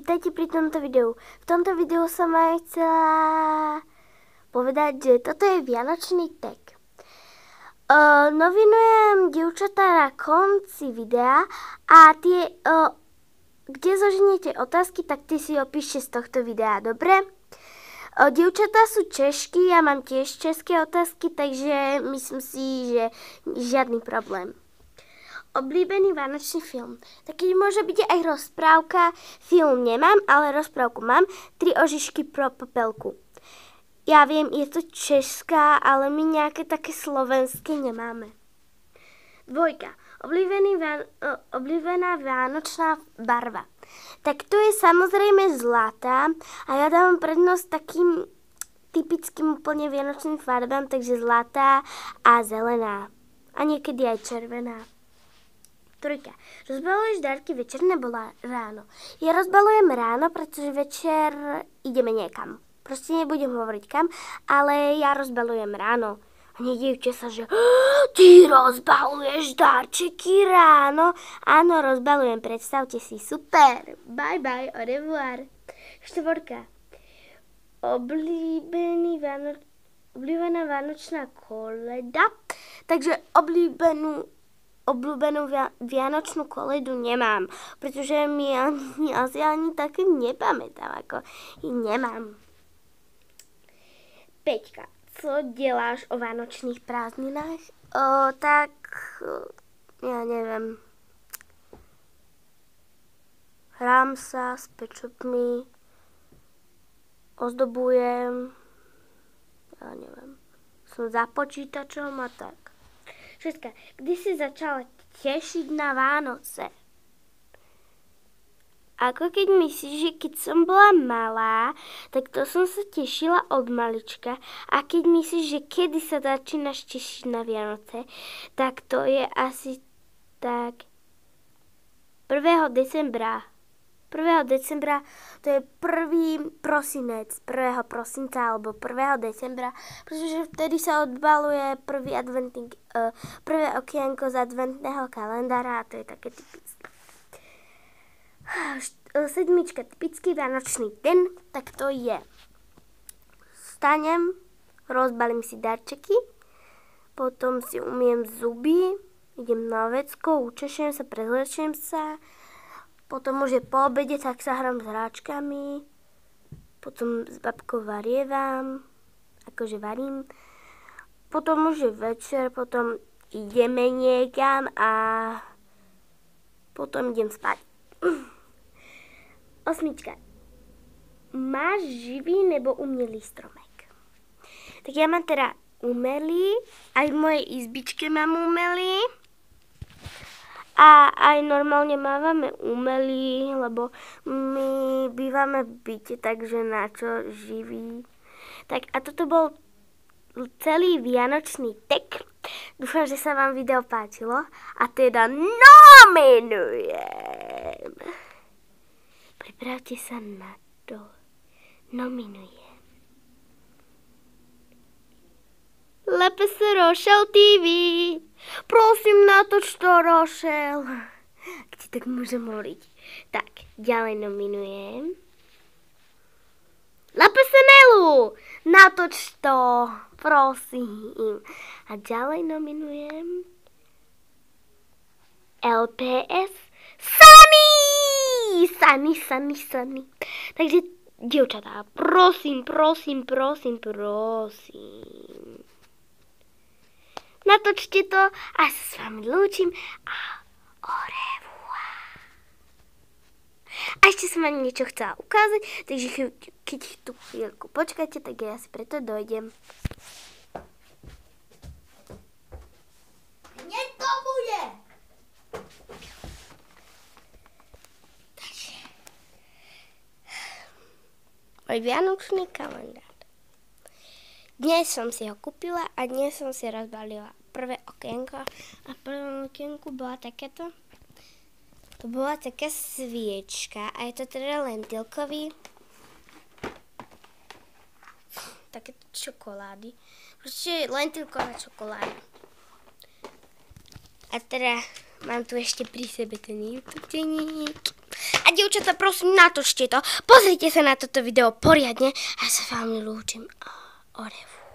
Vítajte pri tomto videu. V tomto videu som aj chcela povedať, že toto je vianočný tag. Novinujem dievčatá na konci videa a tie, kde zoženiete otázky, tak tie si opíšte z tohto videa, dobre? Dievčatá sú Češky, ja mám tiež české otázky, takže myslím si, že žiadny problém. Oblíbený vánočný film. Taký môže byť aj rozprávka. Film nemám, ale rozprávku mám. 3 ožišky pro Popelku. Ja viem, je to česká, ale my nejaké také slovenské nemáme. 2. Oblíbená vánočná barva. Tak to je samozrejme zlatá a ja dávam prednosť takým typickým úplne vianočným farbám, takže zlatá a zelená. A niekedy aj červená. 3. Rozbaluješ dárky večer nebo ráno? Ja rozbalujem ráno, pretože večer ideme niekam. Proste nebudem hovoriť kam, ale ja rozbalujem ráno. A nedivte sa, že ty rozbaluješ darčeky ráno. Áno, rozbalujem, predstavte si. Super. Bye bye, au revoir. 4. Oblíbená vánočná koleda. Takže obľúbenú vianočnú koledu nemám, pretože mi ani také nepamätám, ako nemám. 5. Co deláš o vánočných prázdninách? Ja neviem. Hrám sa s pečotmi, ozdobujem, ja neviem. Som za počítačom a tak. 6. Kdy si začala tešiť na Vánoce? Ako keď myslíš, že keď som bola malá, tak to som sa tešila od malička. A keď myslíš, že kedy sa začínaš tešiť na Vianoce, tak to je asi tak 1. decembra. 1. decembra, to je 1. prosinec, 1. prosinca alebo 1. decembra, pretože vtedy sa odbaluje prvé okienko z adventného kalendára a to je také typické. 7. Typický vianočný deň, tak to je. Vstanem, rozbalím si darčeky, potom si umiem zuby, idem na vecko, učešem sa, prezlečiem sa, potom už je po obede, tak sa hrám s hráčkami. Potom s babkou varievam, akože varím. Potom už je večer, potom ideme niekam a potom idem spať. 8. Máš živý nebo umelý stromek? Tak ja mám teda umelý, aj v mojej izbičke mám umelý. A aj normálne mávame umelý, lebo my bývame v byte, takže na čo živý. Tak a toto bol celý vianočný tag. Dúfam, že sa vám video páčilo. A teda nominujem. Pripravte sa na to. Nominujem. LPS Rochelle TV. Prosím, natoč to, Rochelle. Ak ti tak môžem moliť. Tak, ďalej nominujem. LPS Nelu. Natoč to, prosím. A ďalej nominujem. LPS Sunny. Takže, dievčatá, prosím. Natočte to a sa s vami lúčim a au revoir. A ešte som vám niečo chcela ukázať, takže keď tu chvíľku počkáte, tak ja si preto dojdem. Hneď to bude! Takže môj vianočný kalendár. Dnes som si ho kúpila a dnes som si rozbalila prvé okienko a v prvom okienku bola takéto. To bola taká sviečka a je to teda lentilkový. Takéto čokolády. Proste lentilková čokoláda. A teda mám tu ešte pri sebe ten YouTube denník. A dievčatá, prosím, natočte to. Pozrite sa na toto video poriadne a ja sa s vami lúčim. Au revoir.